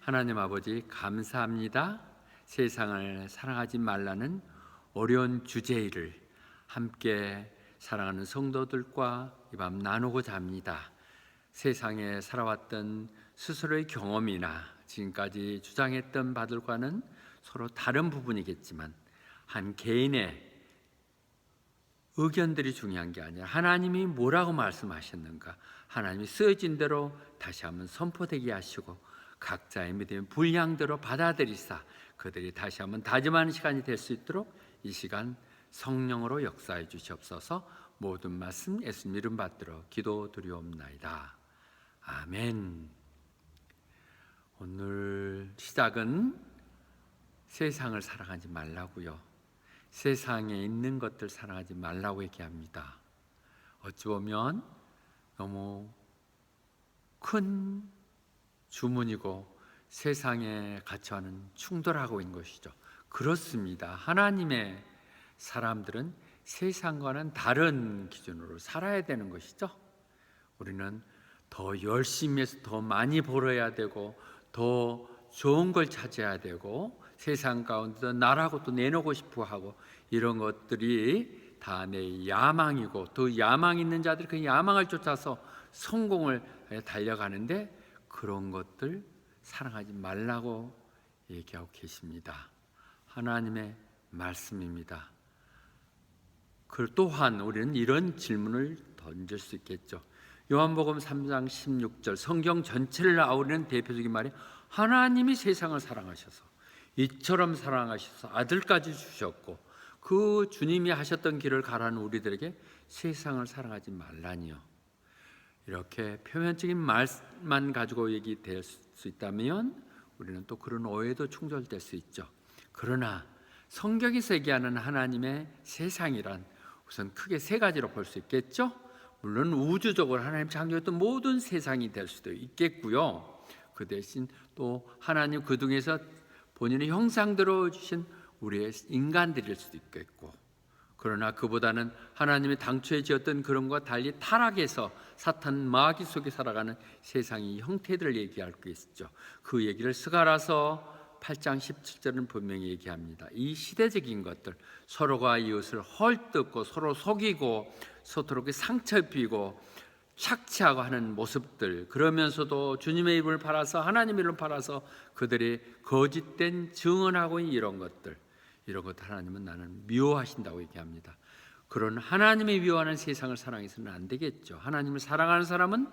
하나님 아버지 감사합니다. 세상을 사랑하지 말라는 어려운 주제를 함께 사랑하는 성도들과 이 밤 나누고자 합니다. 세상에 살아왔던 스스로의 경험이나 지금까지 주장했던 바들과는 서로 다른 부분이겠지만 한 개인의 의견들이 중요한 게 아니라 하나님이 뭐라고 말씀하셨는가, 하나님이 쓰여진 대로 다시 한번 선포되게 하시고 각자의 믿음의 분량대로 받아들이사 그들이 다시 한번 다짐하는 시간이 될 수 있도록 이 시간 성령으로 역사해 주시옵소서. 모든 말씀 예수님 이름 받들어 기도드리옵나이다. 아멘. 오늘 시작은 세상을 사랑하지 말라고요. 세상에 있는 것들 사랑하지 말라고 얘기합니다. 어찌 보면 너무 큰 주문이고 세상의 가치와는 충돌하고 있는 것이죠. 그렇습니다. 하나님의 사람들은 세상과는 다른 기준으로 살아야 되는 것이죠. 우리는 더 열심히 해서 더 많이 벌어야 되고 더 좋은 걸 찾아야 되고 세상 가운데서 나라고 또 내놓고 싶어 하고 이런 것들이 다 내 야망이고 또 야망 있는 자들이 그 야망을 쫓아서 성공을 달려가는데 그런 것들 사랑하지 말라고 얘기하고 계십니다. 하나님의 말씀입니다. 그 또한 우리는 이런 질문을 던질 수 있겠죠. 요한복음 3장 16절 성경 전체를 아우르는 대표적인 말이 하나님이 세상을 사랑하셔서 이처럼 사랑하셔서 아들까지 주셨고 그 주님이 하셨던 길을 가라는 우리들에게 세상을 사랑하지 말라니요. 이렇게 표면적인 말만 가지고 얘기될 수 있다면 우리는 또 그런 오해도 충돌될 수 있죠. 그러나 성경에서 얘기하는 하나님의 세상이란 우선 크게 세 가지로 볼 수 있겠죠. 물론 우주적으로 하나님 창조했던 모든 세상이 될 수도 있겠고요. 그 대신 또 하나님 그 중에서 본인의 형상대로 주신 우리의 인간들일 수도 있겠고, 그러나 그보다는 하나님이 당초에 지었던 그런 것과 달리 타락해서 사탄 마귀 속에 살아가는 세상의 형태들을 얘기할 수 있죠. 그 얘기를 스가랴서 8장 17절은 분명히 얘기합니다. 이 시대적인 것들, 서로가 이웃을 헐뜯고 서로 속이고 서로 상처 입히고 착취하고 하는 모습들, 그러면서도 주님의 이름을 팔아서 하나님의 이름을 팔아서 그들이 거짓된 증언하고 이런 것들, 이런 것 하나님은 나는 미워하신다고 얘기합니다. 그런 하나님이 미워하는 세상을 사랑해서는 안 되겠죠. 하나님을 사랑하는 사람은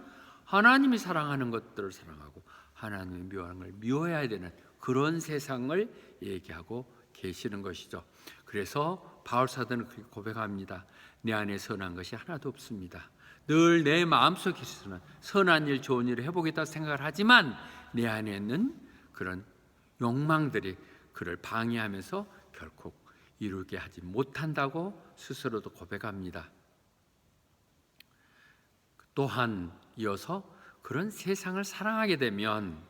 하나님이 사랑하는 것들을 사랑하고 하나님이 미워하는 걸 미워해야 되는 그런 세상을 얘기하고 계시는 것이죠. 그래서 바울 사도는 그렇게 고백합니다. 내 안에 선한 것이 하나도 없습니다. 늘 내 마음속에서는 선한 일, 좋은 일을 해보겠다 생각을 하지만 내 안에 있는 그런 욕망들이 그를 방해하면서 결코 이루게 하지 못한다고 스스로도 고백합니다. 또한 이어서 그런 세상을 사랑하게 되면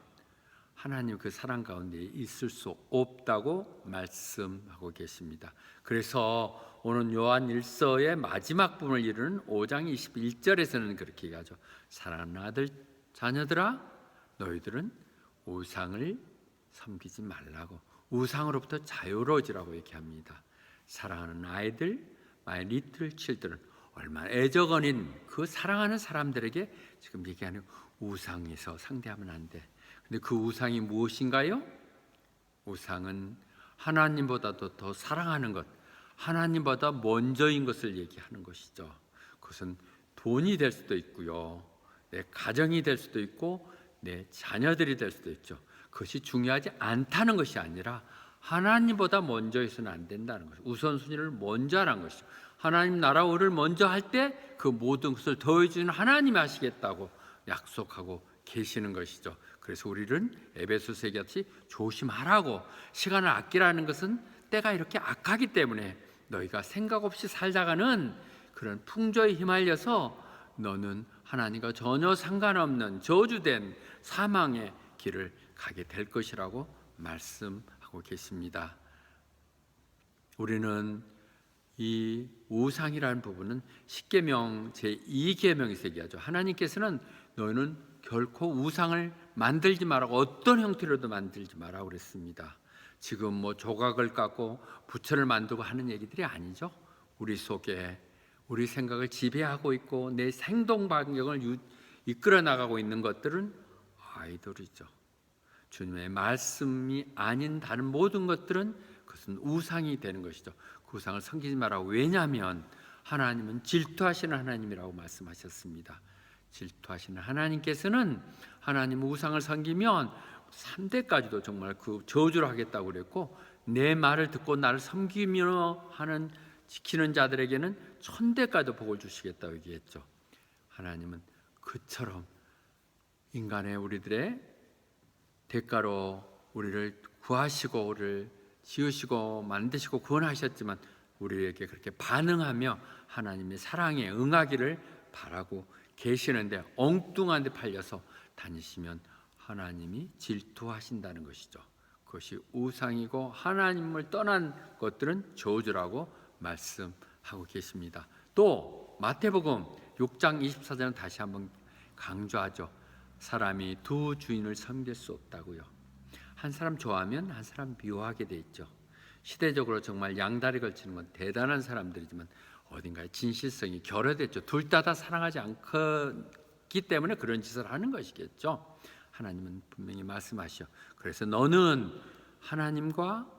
하나님 그 사랑 가운데 있을 수 없다고 말씀하고 계십니다. 그래서 오늘 요한 1서의 마지막 부분을 이루는 5장 21절에서는 그렇게 얘기하죠. 사랑하는 아들 자녀들아, 너희들은 우상을 섬기지 말라고, 우상으로부터 자유로워지라고 얘기합니다. 사랑하는 아이들, my little children, 얼마나 애적 어린 그 사랑하는 사람들에게 지금 얘기하는 우상에서 상대하면 안 돼. 근데 그 우상이 무엇인가요? 우상은 하나님보다도 더 사랑하는 것, 하나님보다 먼저인 것을 얘기하는 것이죠. 그것은 돈이 될 수도 있고요, 내 가정이 될 수도 있고 내 자녀들이 될 수도 있죠. 그것이 중요하지 않다는 것이 아니라 하나님보다 먼저 해서는 안 된다는 것이죠. 우선순위를 먼저 하라는 것이죠. 하나님 나라 의를 먼저 할 때 그 모든 것을 더해주는 하나님이 하시겠다고 약속하고 계시는 것이죠. 그래서 우리는 에베소서에 같이 조심하라고, 시간을 아끼라는 것은 때가 이렇게 악하기 때문에 너희가 생각 없이 살다가는 그런 풍조에 휘말려서 너는 하나님과 전혀 상관없는 저주된 사망의 길을 가게 될 것이라고 말씀하고 계십니다. 우리는 이 우상이라는 부분은 십계명 제2계명에서 얘기하죠. 하나님께서는 너희는 결코 우상을 만들지 말라고, 어떤 형태로도 만들지 말라고 그랬습니다. 지금 뭐 조각을 깎고 부처를 만들고 하는 얘기들이 아니죠. 우리 속에 우리 생각을 지배하고 있고 내 행동 반경을 이끌어 나가고 있는 것들은 아이돌이죠. 주님의 말씀이 아닌 다른 모든 것들은 그것은 우상이 되는 것이죠. 그 우상을 섬기지 말라고. 왜냐하면 하나님은 질투하시는 하나님이라고 말씀하셨습니다. 질투하시는 하나님께서는 하나님 우상을 섬기면 3대까지도 정말 그 저주를 하겠다고 그랬고, 내 말을 듣고 나를 섬기며 하는 지키는 자들에게는 1000대까지도 복을 주시겠다고 얘기했죠. 하나님은 그처럼 인간의 우리들의 대가로 우리를 구하시고 우리를 지으시고 만드시고 구원하셨지만 우리에게 그렇게 반응하며 하나님의 사랑에 응하기를 바라고 계시는데 엉뚱한 데 팔려서 다니시면 하나님이 질투하신다는 것이죠. 그것이 우상이고 하나님을 떠난 것들은 저주라고 말씀하고 계십니다. 또 마태복음 6장 24절은 다시 한번 강조하죠. 사람이 두 주인을 섬길 수 없다고요. 한 사람 좋아하면 한 사람 미워하게 돼 있죠. 시대적으로 정말 양다리 걸치는 건 대단한 사람들이지만 어딘가에 진실성이 결여됐죠. 둘 다 사랑하지 않기 때문에 그런 짓을 하는 것이겠죠. 하나님은 분명히 말씀하시죠. 그래서 너는 하나님과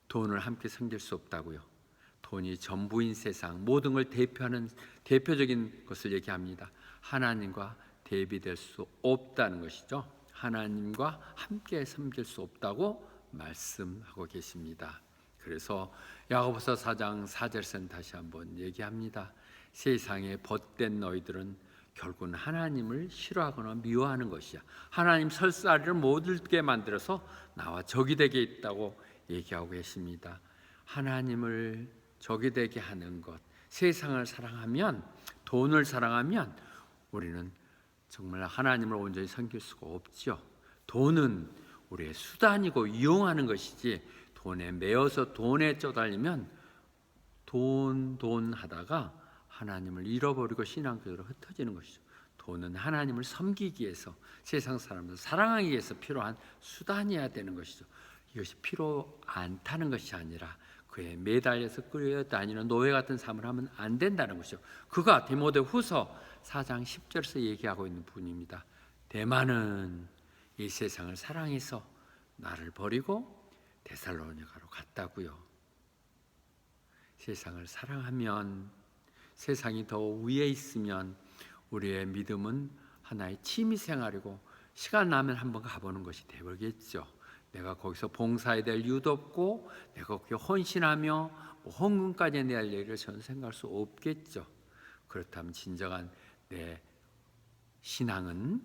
돈을 함께 섬길 수 없다고요. 돈이 전부인 세상, 모든 걸 대표하는 대표적인 것을 얘기합니다. 하나님과 대비될 수 없다는 것이죠. 하나님과 함께 섬길 수 없다고 말씀하고 계십니다. 그래서 야고보서 4장 4절에서는 다시 한번 얘기합니다. 세상에 벗된 너희들은 결국은 하나님을 싫어하거나 미워하는 것이야. 하나님 설사리를 못 읽게 만들어서 나와 적이 되게 있다고 얘기하고 계십니다. 하나님을 적이 되게 하는 것, 세상을 사랑하면, 돈을 사랑하면 우리는 정말 하나님을 온전히 섬길 수가 없죠. 돈은 우리의 수단이고 이용하는 것이지, 돈에 매여서 돈에 쪼달리면 돈 하다가 하나님을 잃어버리고 신앙교회로 흩어지는 것이죠. 돈은 하나님을 섬기기 위해서, 세상 사람을 사랑하기 위해서 필요한 수단이어야 되는 것이죠. 이것이 필요 않다는 것이 아니라 그에 매달려서 끌려다니는 노예 같은 삶을 하면 안 된다는 것이죠. 그가 디모데후서 4장 10절에서 얘기하고 있는 분입니다. 대만은 이 세상을 사랑해서 나를 버리고 데살로니가로 갔다고요. 세상을 사랑하면, 세상이 더 위에 있으면 우리의 믿음은 하나의 취미생활이고 시간 나면 한번 가보는 것이 되겠죠. 내가 거기서 봉사해야 될 이유도 없고 내가 거기에 헌신하며 헌금까지 내야 할 일을 저는 생각할 수 없겠죠. 그렇다면 진정한 내 신앙은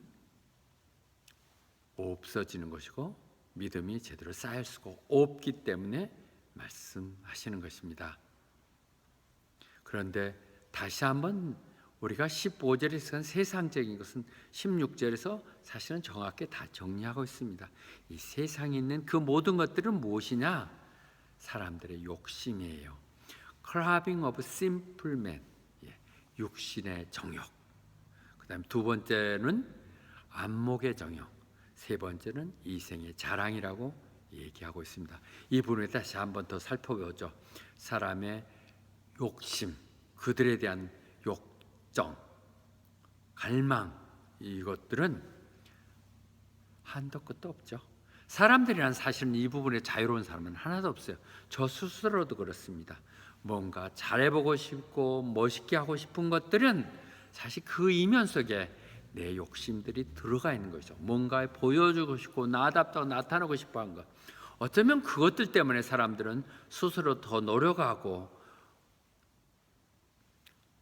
없어지는 것이고 믿음이 제대로 쌓일 수가 없기 때문에 말씀하시는 것입니다. 그런데 다시 한번 우리가 15절에서 세상적인 것은 16절에서 사실은 정확히 다 정리하고 있습니다. 이 세상에 있는 그 모든 것들은 무엇이냐? 사람들의 욕심이에요. Craving of simple men, 육신의 정욕. 그 다음 두 번째는 안목의 정욕. 세 번째는 이생의 자랑이라고 얘기하고 있습니다. 이 부분에 다시 한번 더 살펴보죠. 사람의 욕심, 그들에 대한 욕정, 갈망, 이것들은 한도 끝도 없죠. 사람들이란 사실은 이 부분에 자유로운 사람은 하나도 없어요. 저 스스로도 그렇습니다. 뭔가 잘해보고 싶고 멋있게 하고 싶은 것들은 사실 그 이면 속에 내 욕심들이 들어가 있는 거죠. 뭔가 보여주고 싶고 나답다고 나타나고 싶어 하는 것. 어쩌면 그것들 때문에 사람들은 스스로 더 노력하고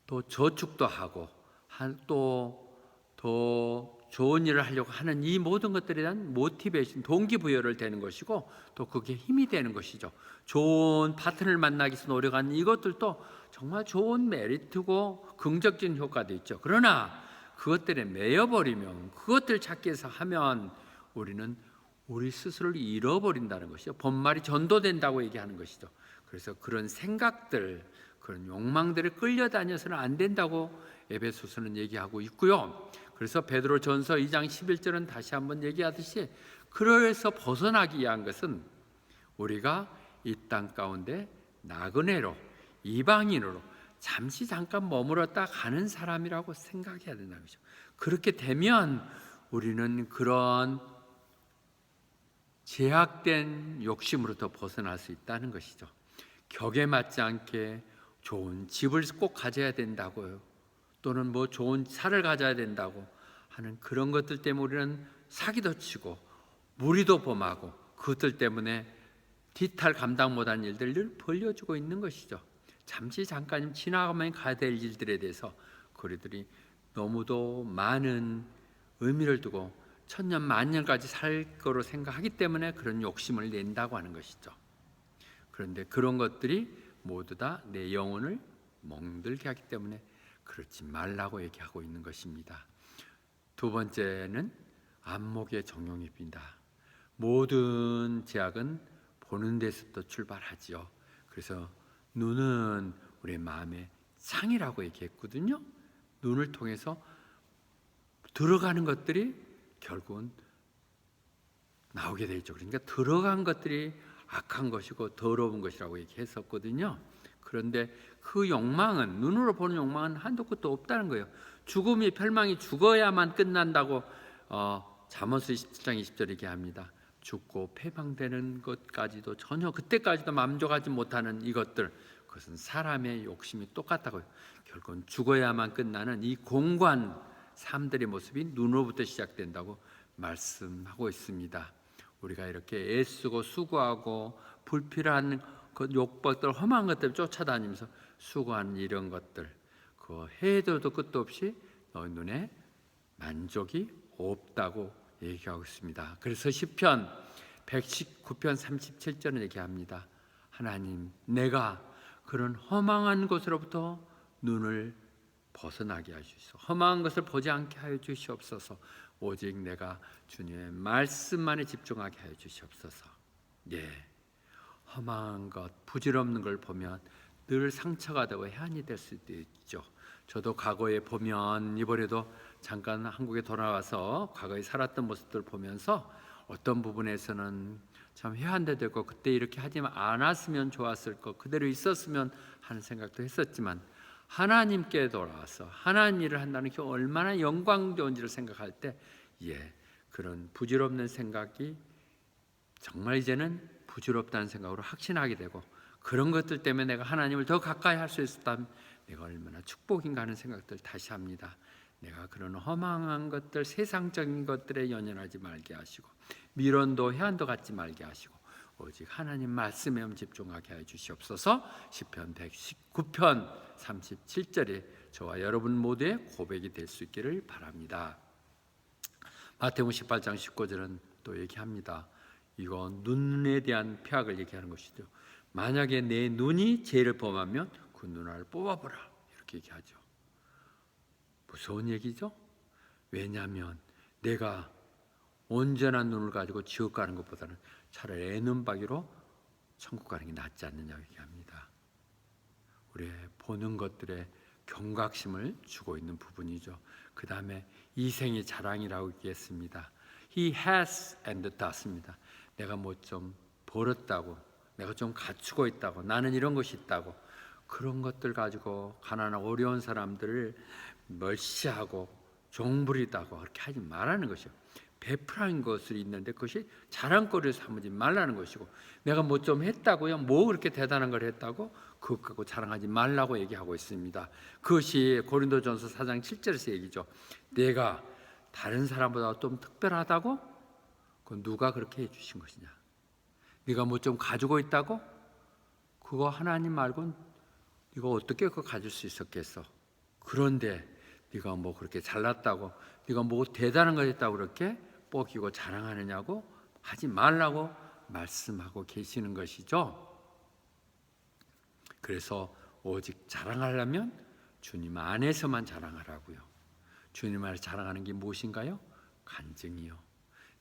또 저축도 하고 또 더 좋은 일을 하려고 하는 이 모든 것들에 대한 모티베이션, 동기부여를 되는 것이고 또 그게 힘이 되는 것이죠. 좋은 파트너를 만나기 위해서 노력하는 이것들도 정말 좋은 메리트고 긍정적인 효과도 있죠. 그러나 그것들에 매여버리면, 그것들 찾기 위해서 하면 우리는 우리 스스로를 잃어버린다는 것이죠. 본말이 전도된다고 얘기하는 것이죠. 그래서 그런 생각들, 그런 욕망들을 끌려다녀서는 안 된다고 에베소서는 얘기하고 있고요. 그래서 베드로전서 2장 11절은 다시 한번 얘기하듯이 그래서 벗어나기 위한 것은 우리가 이 땅 가운데 나그네로 이방인으로 잠시 잠깐 머물렀다 가는 사람이라고 생각해야 된다는 거죠. 그렇게 되면 우리는 그런 제약된 욕심으로부터 벗어날 수 있다는 것이죠. 격에 맞지 않게 좋은 집을 꼭 가져야 된다고요. 또는 뭐 좋은 차를 가져야 된다고 하는 그런 것들 때문에 우리는 사기도 치고 무리도 범하고 그것들 때문에 뒤탈 감당 못한 일들을 늘 벌려주고 있는 것이죠. 잠시 잠깐 지나가면 가야 될 일들에 대해서 그들이 너무도 많은 의미를 두고 천년 만년까지 살 거로 생각하기 때문에 그런 욕심을 낸다고 하는 것이죠. 그런데 그런 것들이 모두 다 내 영혼을 멍들게 하기 때문에 그렇지 말라고 얘기하고 있는 것입니다. 두 번째는 안목의 정욕입니다. 모든 제약은 보는 데서부터 출발하지요. 그래서 눈은 우리의 마음의 창이라고 얘기했거든요. 눈을 통해서 들어가는 것들이 결국은 나오게 되죠. 그러니까 들어간 것들이 악한 것이고 더러운 것이라고 얘기했었거든요. 그런데 그 욕망은, 눈으로 보는 욕망은 한도 끝도 없다는 거예요. 죽음이 멸망이 죽어야만 끝난다고 잠언서 27장 20절 얘기합니다. 죽고 폐방되는 것까지도 전혀 그때까지도 만족하지 못하는 이것들, 그것은 사람의 욕심이 똑같다고요. 결국은 죽어야만 끝나는 이 공고한 삶들의 모습이 눈으로부터 시작된다고 말씀하고 있습니다. 우리가 이렇게 애쓰고 수고하고 불필요한 그 욕박들 험한 것들 쫓아다니면서 수고하는 이런 것들, 그 해도 끝도 없이 너희 눈에 만족이 없다고 얘기하고 있습니다. 그래서 시편 119편 37절은 얘기합니다. 하나님, 내가 그런 허망한 것으로부터 눈을 벗어나게 하시옵소서. 험한 것을 보지 않게 하여 주시옵소서. 오직 내가 주님의 말씀만에 집중하게 하여 주시옵소서. 예, 험한 것, 부질없는 걸 보면 늘 상처가 되고 해안이 될 수도 있죠. 저도 과거에 보면 이번에도 잠깐 한국에 돌아와서 과거에 살았던 모습들 보면서 어떤 부분에서는 참 해안도 되고 그때 이렇게 하지 않았으면 좋았을 것, 그대로 있었으면 하는 생각도 했었지만 하나님께 돌아와서 하나님 일을 한다는 게 얼마나 영광스러운지를 생각할 때 그런 부질없는 생각이 정말 이제는 부질없다는 생각으로 확신하게 되고 그런 것들 때문에 내가 하나님을 더 가까이 할 수 있었다면 내가 얼마나 축복인가 하는 생각들 다시 합니다. 내가 그런 허망한 것들, 세상적인 것들에 연연하지 말게 하시고 미련도 해안도 갖지 말게 하시고 오직 하나님 말씀에 집중하게 해 주시옵소서. 시편 119편 37절에 저와 여러분 모두의 고백이 될 수 있기를 바랍니다. 마태복음 18장 19절은 또 얘기합니다. 이거 눈에 대한 폐악을 얘기하는 것이죠. 만약에 내 눈이 죄를 범하면 그 눈알을 뽑아보라, 이렇게 얘기하죠. 무서운 얘기죠. 왜냐하면 내가 온전한 눈을 가지고 지옥 가는 것보다는 차라리 애 눈박이로 천국 가는 게 낫지 않느냐고 얘기합니다. 우리의 보는 것들에 경각심을 주고 있는 부분이죠. 그 다음에 이생의 자랑이라고 얘기했습니다. He has and does입니다. 내가 뭐 좀 벌었다고, 내가 좀 갖추고 있다고, 나는 이런 것이 있다고, 그런 것들 가지고 가난하고 어려운 사람들을 멸시하고 종부리다고 그렇게 하지 말라는 것이요. 베풀한 것이 있는데 그것이 자랑거리를 삼지 말라는 것이고, 내가 뭐 좀 했다고요? 뭐 그렇게 대단한 걸 했다고? 그것 갖고 자랑하지 말라고 얘기하고 있습니다. 그것이 고린도전서 4장 7절에서 얘기죠. 내가 다른 사람보다 좀 특별하다고? 그건 누가 그렇게 해주신 것이냐? 네가 뭐 좀 가지고 있다고? 그거 하나님 말고는 네가 어떻게 그거 가질 수 있었겠어? 그런데 네가 뭐 그렇게 잘났다고, 네가 뭐 대단한 걸 했다고 그렇게 뽀기고 자랑하느냐고 하지 말라고 말씀하고 계시는 것이죠. 그래서 오직 자랑하려면 주님 안에서만 자랑하라고요. 주님 안에서 자랑하는 게 무엇인가요? 간증이요.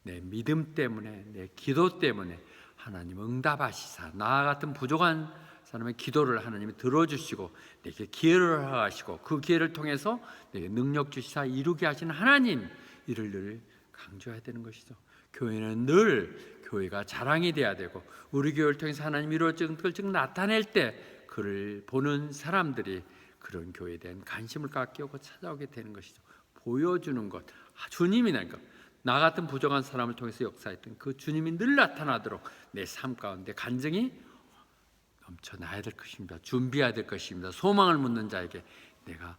내 믿음 때문에, 내 기도 때문에 하나님 응답하시사 나 같은 부족한 사람의 기도를 하나님이 들어주시고 내게 기회를 허하시고 그 기회를 통해서 내게 능력 주시사 이루게 하시는 하나님, 이를 늘 강조해야 되는 것이죠. 교회는 늘 교회가 자랑이 돼야 되고 우리 교회를 통해서 하나님이 이루어진 것을 즉 나타낼 때 그를 보는 사람들이 그런 교회에 대한 관심을 갖게 하고 찾아오게 되는 것이죠. 보여주는 것, 주님이니까 나 같은 부족한 사람을 통해서 역사했던 그 주님이 늘 나타나도록 내 삶 가운데 간증이 넘쳐나야 될 것입니다. 준비해야 될 것입니다. 소망을 묻는 자에게 내가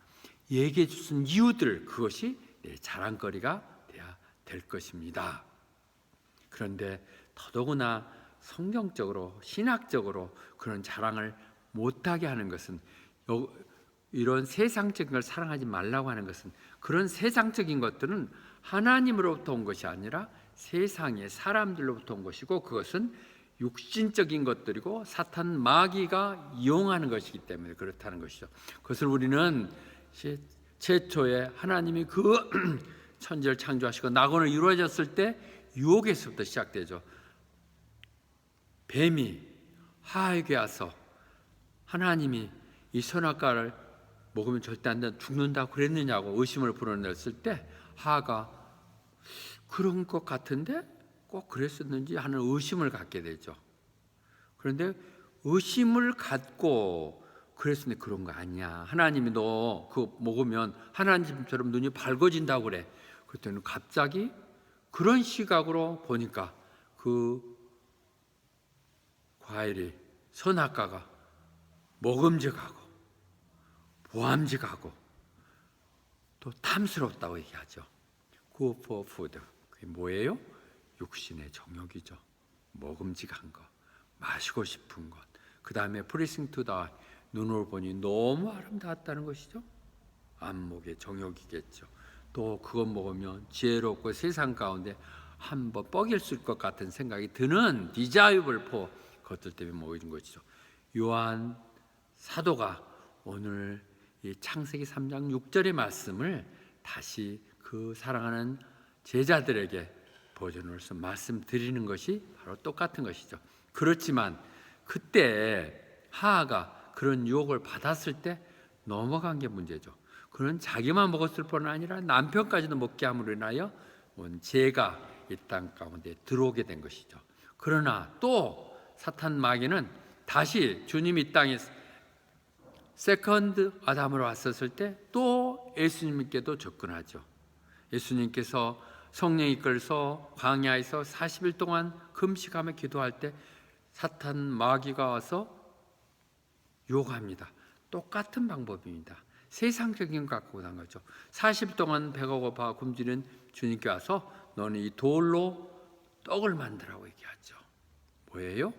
얘기해 주신 이유들, 그것이 내 자랑거리가 돼야 될 것입니다. 그런데 더더구나 성경적으로 신학적으로 그런 자랑을 못하게 하는 것은, 이런 세상적인 걸 사랑하지 말라고 하는 것은, 그런 세상적인 것들은 하나님으로부터 온 것이 아니라 세상의 사람들로부터 온 것이고 그것은 육신적인 것들이고 사탄 마귀가 이용하는 것이기 때문에 그렇다는 것이죠. 그것을 우리는 최초에 하나님이 그 천지를 창조하시고 낙원을 이루어졌을 때 유혹에서부터 시작되죠. 뱀이 하에게 와서 하나님이 이 선악과를 먹으면 절대 안 돼, 죽는다고 그랬느냐고 의심을 불어냈을 때 하가 그런 것 같은데 꼭 그랬었는지 하는 의심을 갖게 되죠. 그런데 의심을 갖고 그랬으니 그런 거 아니야, 하나님이 너 그거 먹으면 하나님처럼 눈이 밝아진다고 그래. 그랬더니 갑자기 그런 시각으로 보니까 그 과일이, 선악과가 먹음직하고 보암직하고 또 탐스럽다고 얘기하죠. Good for food. 그게 뭐예요? 육신의 정욕이죠. 먹음직한 것, 마시고 싶은 것. 그 다음에 pleasing to the eye, 눈으로 보니 너무 아름다웠다는 것이죠. 안목의 정욕이겠죠. 또 그것 먹으면 지혜롭고 세상 가운데 한번 뻐길 수 있을 것 같은 생각이 드는 desirable for, 그것들 때문에 먹이는 것이죠. 요한 사도가 오늘 이 창세기 3장 6절의 말씀을 다시 그 사랑하는 제자들에게 버전으로서 말씀드리는 것이 바로 똑같은 것이죠. 그렇지만 그때 하하가 그런 유혹을 받았을 때 넘어간 게 문제죠. 그는 자기만 먹었을 뿐 아니라 남편까지도 먹게 함으로 인하여 온 죄가 이 땅 가운데 들어오게 된 것이죠. 그러나 또 사탄 마귀는 다시 주님이 이 땅에 세컨드 아담으로 왔었을 때 또 예수님께도 접근하죠. 예수님께서 성령 이끌서 광야에서 40일 동안 금식하며 기도할 때 사탄 마귀가 와서 유혹합니다. 똑같은 방법입니다. 세상적인 것 갖고 난 거죠. 40일 동안 배가 고파 굶주린 주님께 와서 너는 이 돌로 떡을 만들라고 얘기하죠. 뭐예요?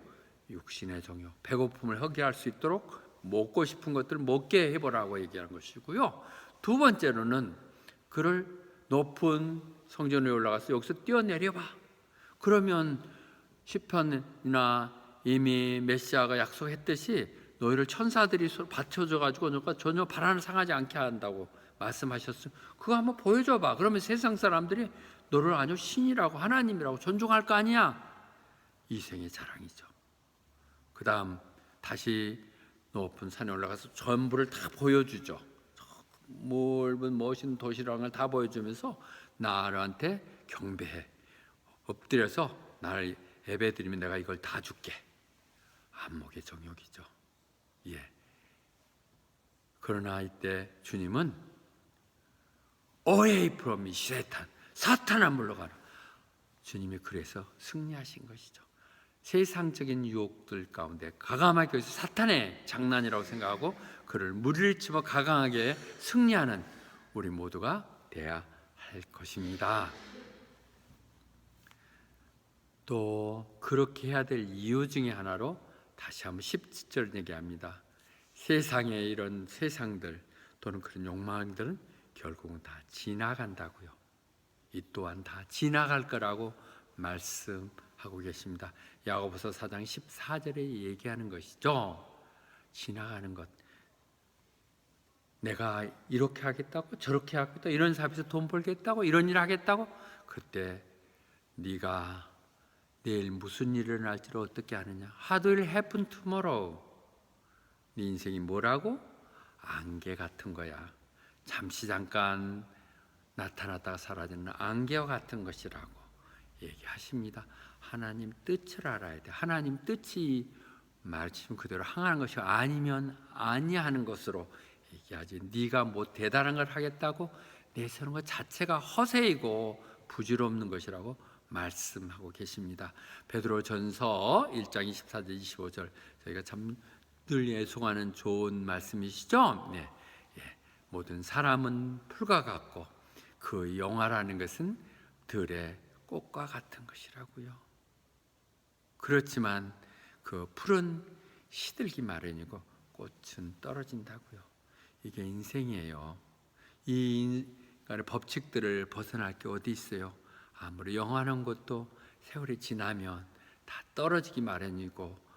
육신의 정욕, 배고픔을 허기할 수 있도록 먹고 싶은 것들을 먹게 해보라고 얘기하는 것이고요. 두 번째로는 그를 높은 성전에 올라가서 여기서 뛰어내려봐. 그러면 시편이나 이미 메시아가 약속했듯이 너희를 천사들이 받쳐줘가지고 너가 전혀 바람을 상하지 않게 한다고 말씀하셨어요. 그거 한번 보여줘봐. 그러면 세상 사람들이 너를 아주 신이라고 하나님이라고 존중할 거 아니야. 이생의 자랑이죠. 그 다음 다시 높은 산에 올라가서 전부를 다 보여주죠. 넓은 멋있는 도시라는 걸 다 보여주면서 나한테 경배해, 엎드려서 나를 예배드리면 내가 이걸 다 줄게. 안목의 정욕이죠. 예. 그러나 이때 주님은 Away from me, Satan. 사탄아 물러가라. 주님이 그래서 승리하신 것이죠. 세상적인 유혹들 가운데 가감하게 여기서 사탄의 장난이라고 생각하고 그를 무리를 가강하게 승리하는 우리 모두가 되어야 할 것입니다. 또 그렇게 해야 될 이유 중에 하나로 다시 한번 17절 얘기합니다. 세상의 이런 세상들 또는 그런 욕망들은 결국은 다 지나간다고요. 이 또한 다 지나갈 거라고 말씀하고 계십니다. 야고보서 4장 14절에 얘기하는 것이죠. 지나가는 것. 내가 이렇게 하겠다고 저렇게 하겠다고 이런 사업에서 돈 벌겠다고 이런 일 하겠다고 그때 네가 내일 무슨 일이 일어날지를 어떻게 아느냐. What will happen tomorrow? 네 인생이 뭐라고? 안개 같은 거야. 잠시 잠깐 나타났다가 사라지는 안개와 같은 것이라고 얘기하십니다. 하나님 뜻을 알아야 돼. 하나님 뜻이 말씀 그대로 항하는 것이 아니면 아니하는 것으로 얘기하지. 네가 뭐 대단한 걸 하겠다고 내세우는 것 자체가 허세이고 부질없는 것이라고 말씀하고 계십니다. 베드로전서 1장 24절 25절 저희가 참 늘 애송하는 좋은 말씀이시죠? 네. 예. 모든 사람은 풀과 같고 그 영화라는 것은 들의 꽃과 같은 것이라고요. 그렇지만 그 풀은 시들기 마련이고 꽃은 떨어진다고요. 이게 인생이에요. 이 인간의 법칙들을 벗어날 게 어디 있어요? 아무리 영원한 것도 세월이 지나면 다 떨어지기 마련이고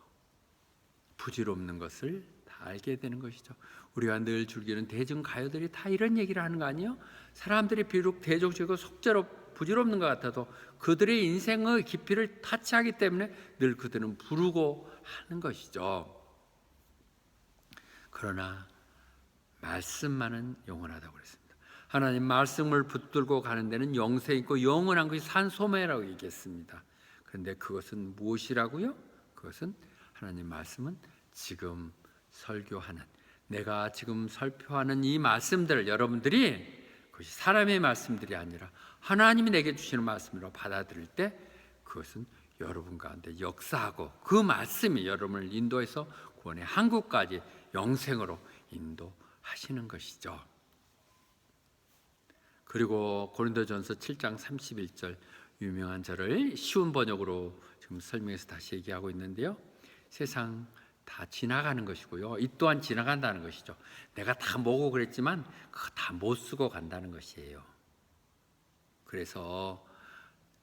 부질없는 것을 다 알게 되는 것이죠. 우리가 늘 즐기는 대중가요들이 다 이런 얘기를 하는 거 아니에요? 사람들이 비록 대중적이고 속죄로 부질없는 것 같아도 그들의 인생의 깊이를 타치하기 때문에 늘 그들은 부르고 하는 것이죠. 그러나 말씀만은 영원하다고 그랬습니다. 하나님 말씀을 붙들고 가는 데는 영생 있고 영원한 것이 산소매라고 얘기했습니다. 그런데 그것은 무엇이라고요? 그것은 하나님 말씀은 지금 설교하는, 내가 지금 설교하는 이 말씀들을 여러분들이 그것이 사람의 말씀들이 아니라 하나님이 내게 주시는 말씀으로 받아들일 때 그것은 여러분 가운데 역사하고 그 말씀이 여러분을 인도해서 구원의 한국까지 영생으로 인도하시는 것이죠. 그리고 고린도전서 7장 31절 유명한 절을 쉬운 번역으로 지금 설명해서 다시 얘기하고 있는데요. 세상 다 지나가는 것이고요. 이 또한 지나간다는 것이죠. 내가 다 모으고 그랬지만 그거 다 못 쓰고 간다는 것이에요. 그래서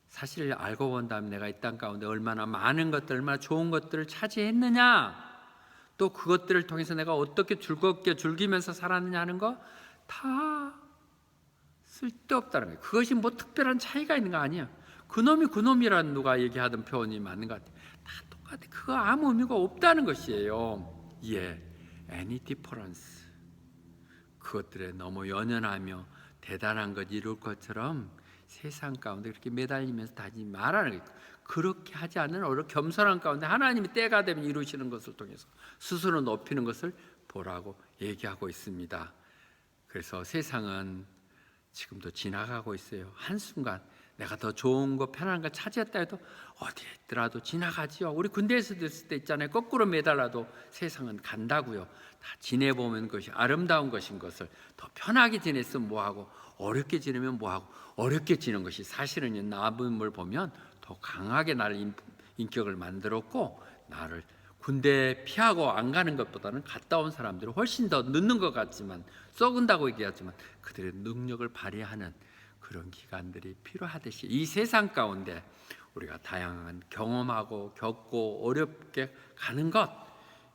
사실 알고 본다면 내가 이 땅 가운데 얼마나 많은 것들, 얼마나 좋은 것들을 차지했느냐, 또 그것들을 통해서 내가 어떻게 즐겁게 즐기면서 살았느냐 하는 거 다 쓸데없다는 거예요. 그것이 뭐 특별한 차이가 있는 거 아니야. 그놈이 그놈이란 누가 얘기하던 표현이 맞는 것 같아요. 다 똑같아. 그거 아무 의미가 없다는 것이에요. 예, any difference. 그것들에 너무 연연하며 대단한 것 이룰 것처럼 세상 가운데 그렇게 매달리면서 다니지 말라는 거예요. 그렇게 하지 않는 오히려 겸손한 가운데 하나님이 때가 되면 이루시는 것을 통해서 스스로 높이는 것을 보라고 얘기하고 있습니다. 그래서 세상은 지금도 지나가고 있어요. 한순간 내가 더 좋은 거 편한 거 차지했다 해도 어디에 있더라도 지나가지요. 우리 군대에서도 있을 때 있잖아요. 거꾸로 매달라도 세상은 간다고요. 다 지내보면 그것이 아름다운 것인 것을 더 편하게 지냈으면 뭐하고 어렵게 지내면 뭐하고 어렵게 지는 것이 사실은 나음을 보면 더 강하게 나를 인격을 만들었고 나를 군대 피하고 안 가는 것보다는 갔다 온 사람들이 훨씬 더 늦는 것 같지만 썩은다고 얘기하지만 그들의 능력을 발휘하는 그런 기간들이 필요하듯이 이 세상 가운데 우리가 다양한 경험하고 겪고 어렵게 가는 것,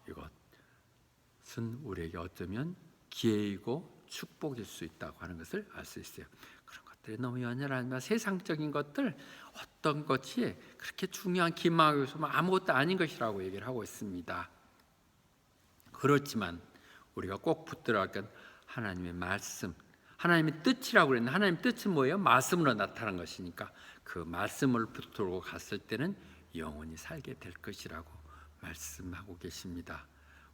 이것은 우리에게 어쩌면 기회이고 축복일 수 있다고 하는 것을 알 수 있어요. 그런 것들이 너무 연연하지만 세상적인 것들 어떤 것이 그렇게 중요한 기망하기 위해서 아무것도 아닌 것이라고 얘기를 하고 있습니다. 그렇지만 우리가 꼭 붙들어야 할 건 하나님의 말씀, 하나님의 뜻이라고 그랬는데 하나님의 뜻은 뭐예요? 말씀으로 나타난 것이니까 그 말씀을 붙들고 갔을 때는 영원히 살게 될 것이라고 말씀하고 계십니다.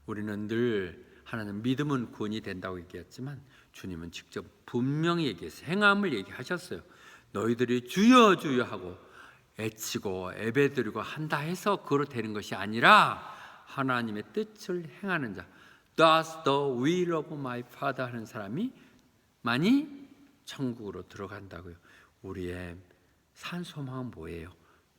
우리는 늘 하나님 믿음은 구원이 된다고 얘기했지만 주님은 직접 분명히 얘기해서 행함을 얘기하셨어요. 너희들이 주여 주여 하고 애치고 예배드리고 한다 해서 그로 되는 것이 아니라 하나님의 뜻을 행하는 자, Does the will of my Father 하는 사람이 많이 천국으로 들어간다고요. 우리의 산소망은 뭐예요?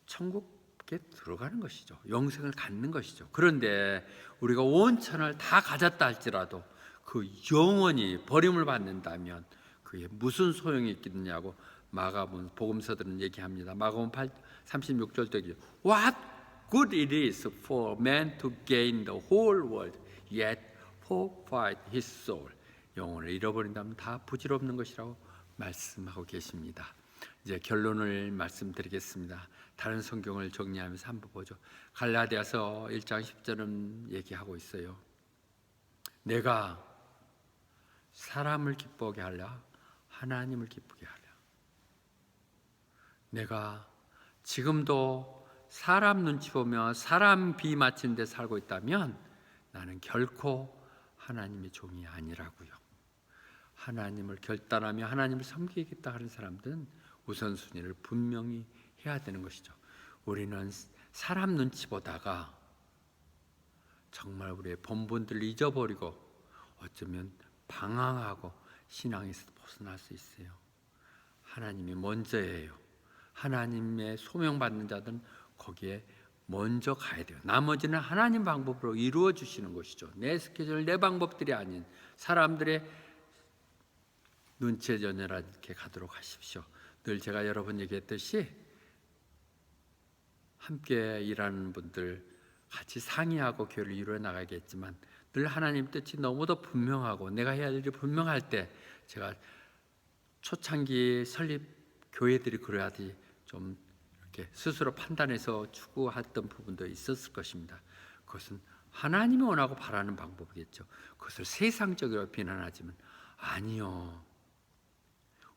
천국에 들어가는 것이죠. 영생을 갖는 것이죠. 그런데 우리가 온천을 다 가졌다 할지라도 그 영원히 버림을 받는다면 그게 무슨 소용이 있겠느냐고 마가복음 복음서들은 얘기합니다. 마가복음 36절도 얘기해요. What good it is for man to gain the whole world yet forfeit his soul. 영혼을 잃어버린다면 다 부질없는 것이라고 말씀하고 계십니다. 이제 결론을 말씀드리겠습니다. 다른 성경을 정리하면서 한번 보죠. 갈라디아서 1장 10절은 얘기하고 있어요. 내가 사람을 기쁘게 하랴, 하나님을 기쁘게 하랴. 내가 지금도 사람 눈치 보며 사람 비 맞춘 데 살고 있다면 나는 결코 하나님의 종이 아니라고요. 하나님을 결단하며 하나님을 섬기겠다 하는 사람들은 우선순위를 분명히 해야 되는 것이죠. 우리는 사람 눈치 보다가 정말 우리의 본분들을 잊어버리고 어쩌면 방황하고 신앙에서 벗어날 수 있어요. 하나님이 먼저예요. 하나님의 소명받는 자들은 거기에 먼저 가야 돼요. 나머지는 하나님 방법으로 이루어 주시는 것이죠. 내 스케줄, 내 방법들이 아닌 사람들의 눈치에 전열하게 가도록 하십시오. 늘 제가 여러 번 얘기했듯이 함께 일하는 분들 같이 상의하고 교회를 이루어 나가겠지만 늘 하나님 뜻이 너무도 분명하고 내가 해야 될 일이 분명할 때 제가 초창기 설립 교회들이 그래야지 좀 이렇게 스스로 판단해서 추구했던 부분도 있었을 것입니다. 그것은 하나님이 원하고 바라는 방법이겠죠. 그것을 세상적으로 비난하지만 아니요.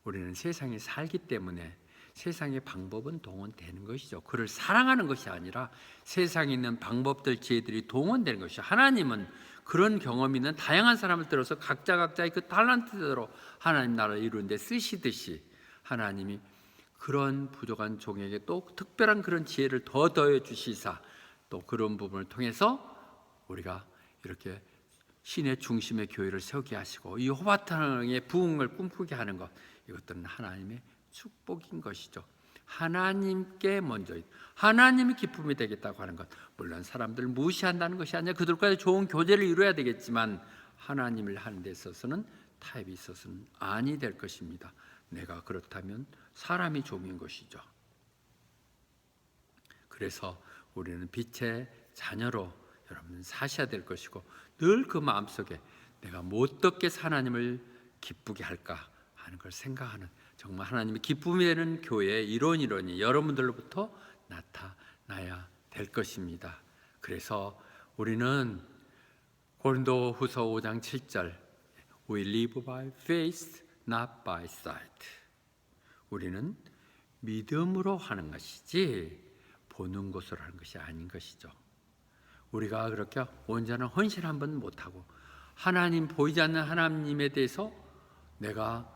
우리는 세상에 살기 때문에 세상의 방법은 동원되는 것이죠. 그를 사랑하는 것이 아니라 세상에 있는 방법들, 지혜들이 동원되는 것이죠. 하나님은 그런 경험이 있는 다양한 사람을 들어서 각자의 그 탤런트대로 하나님 나라를 이루는 데 쓰시듯이 하나님이 그런 부족한 종에게 또 특별한 그런 지혜를 더 더해 주시사 또 그런 부분을 통해서 우리가 이렇게 신의 중심의 교회를 세우게 하시고 이 호바탕의 부흥을 꿈꾸게 하는 것, 이것들은 하나님의 축복인 것이죠. 하나님께 먼저 하나님이 기쁨이 되겠다고 하는 것, 물론 사람들을 무시한다는 것이 아니라 그들과의 좋은 교제를 이루어야 되겠지만 하나님을 하는 데 있어서는 타협이 있어서는 아니 될 것입니다. 내가 그렇다면 사람이 종인 것이죠. 그래서 우리는 빛의 자녀로 여러분은 사셔야 될 것이고 늘 그 마음속에 내가 어떻게 하나님을 기쁘게 할까 하는 걸 생각하는, 정말 하나님의 기쁨이 되는 교회의 일원이 여러분들로부터 나타나야 될 것입니다. 그래서 우리는 고린도후서 5장 7절 We live by faith, not by sight. 우리는 믿음으로 하는 것이지 보는 것으로 하는 것이 아닌 것이죠. 우리가 그렇게 온전한 헌신 한번 못하고 하나님, 보이지 않는 하나님에 대해서 내가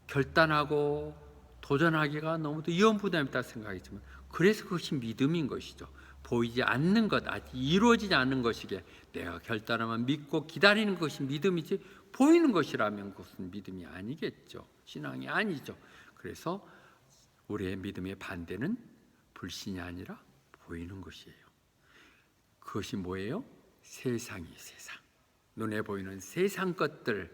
결단하고 도전하기가 너무도 위험부담이 있다고 생각했지만 그래서 그것이 믿음인 것이죠. 보이지 않는 것, 아직 이루어지지 않는 것이기에 내가 결단하면 믿고 기다리는 것이 믿음이지 보이는 것이라면 그것은 믿음이 아니겠죠. 신앙이 아니죠. 그래서 우리의 믿음의 반대는 불신이 아니라 보이는 것이에요. 그것이 뭐예요? 세상이 세상. 눈에 보이는 세상 것들이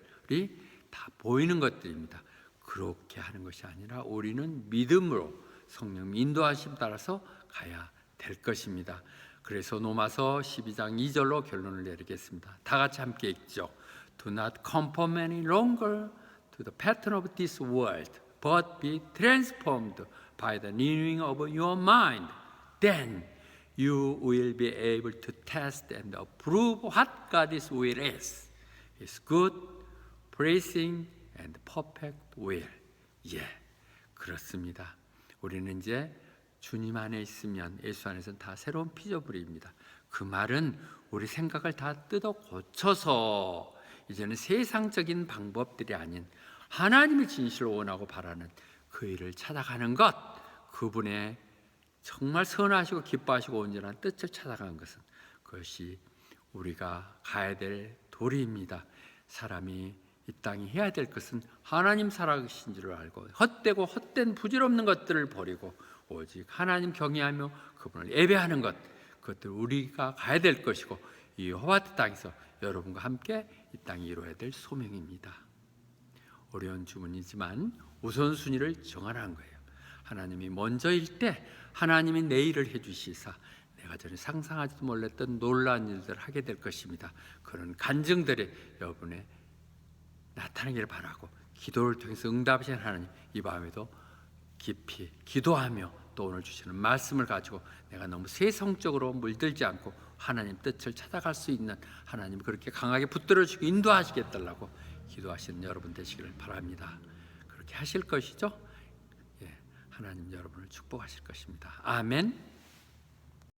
다 보이는 것들입니다. 그렇게 하는 것이 아니라 우리는 믿음으로 성령 인도하심 따라서 가야 될 것입니다. 그래서 로마서 12장 2절로 결론을 내리겠습니다. 다 같이 함께 읽죠. Do not conform any longer to the pattern of this world, but be transformed by the renewing of your mind. Then you will be able to test and approve what God's will is. His good, pleasing, and perfect will. 예, 그렇습니다. 우리는 이제 주님 안에 있으면 예수 안에서는 다 새로운 피조물입니다. 그 말은 우리 생각을 다 뜯어 고쳐서 이제는 세상적인 방법들이 아닌 하나님의 진실을 원하고 바라는 그 일을 찾아가는 것, 그분의 정말 선하시고 기뻐하시고 온전한 뜻을 찾아가는 것은 그것이 우리가 가야 될 도리입니다. 사람이 이 땅에 해야 될 것은 하나님 살아계신 줄을 알고 헛되고 헛된 부질없는 것들을 버리고 오직 하나님 경외하며 그분을 예배하는 것, 그것들 우리가 가야 될 것이고 이 호바트 땅에서 여러분과 함께 이 땅에 이루어야 될 소명입니다. 어려운 주문이지만 우선순위를 정하라는 거예요. 하나님이 먼저일 때 하나님이 내 일을 해주시사 내가 전에 상상하지도 몰랐던 놀라운 일들을 하게 될 것입니다. 그런 간증들이 여러분의 나타나기를 바라고 기도를 통해서 응답하신 하나님, 이 밤에도 깊이 기도하며 또 또 오늘 주시는 말씀을 가지고 내가 너무 세상적으로 물들지 않고 하나님 뜻을 찾아갈 수 있는, 하나님 그렇게 강하게 붙들어주고 인도하시겠다라고 기도하시는 여러분 되시기를 바랍니다. 그렇게 하실 것이죠? 예, 하나님 여러분을 축복하실 것입니다. 아멘.